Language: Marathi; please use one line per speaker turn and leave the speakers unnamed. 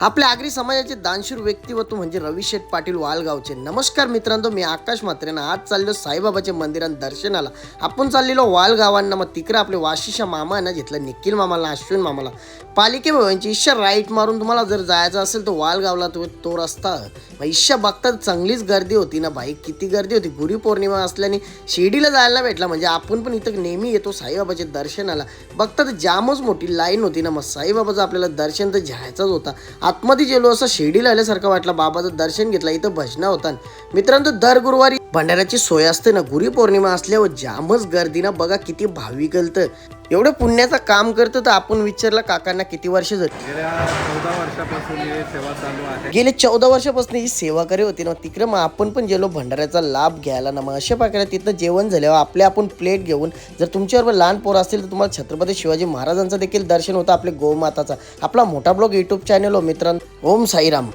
आपल्या आगरी समाजाचे दानशूर व्यक्तिमत्व म्हणजे रविशेठ पाटील वालगावचे. नमस्कार मित्रांनो, मी आकाश म्हात्रेनं आज चाललो साईबाबाच्या मंदिरात दर्शनाला. आपण चाललेलो वालगावांना. मग तिकडे आपले वाशिषा मामानं घेतलं, निखिल मामाला, अश्विन मामाला. पालिके भावांची इच्छा राईट मारून तुम्हाला जर जायचं असेल तर वालगावला तो रस्ता. मग इच्छा बघतात चांगलीच गर्दी होती ना भाई, किती गर्दी होती. गुरुपौर्णिमा असल्याने शिर्डीला जायला भेटला म्हणजे आपण पण इथं नेहमी येतो साईबाबाच्या दर्शनाला. बघतात जामच मोठी लाईन होती ना. मग साईबाबाचं आपल्याला दर्शन तर घ्यायचंच होता. आतमध्ये गेलो असं शिर्डीला आल्यासारखं वाटलं. बाबाचं दर्शन घेतलं. इथं भजना होता. मित्रांनो, दर गुरुवारी भंडाऱ्याची सोय असते ना. गुरुपौर्णिमा असल्यावर जामच गर्दी ना. बघा किती भाविक गलतं. एवढं पुण्याचं काम करतं तर आपण विचारलं काकांना किती वर्ष झाली.
गेल्या 14 वर्षापासून ही सेवा चालू आहे.
गेले 14 वर्षापासून ही सेवा करे होती ना. तिकडे मग आपण पण गेलो भंडाऱ्याचा लाभ घ्यायला ना. मग अशा प्रकारे तिथं जेवण झाल्यावर आपले आपण प्लेट घेऊन, जर तुमच्याबरोबर लहान पोरं असतील तर तुम्हाला छत्रपती शिवाजी महाराजांचं देखील दर्शन होतं. आपले गोमाताचा आपला मोठा ब्लॉग यूट्यूब चॅनल हो मित्रांनो. ओम साईराम.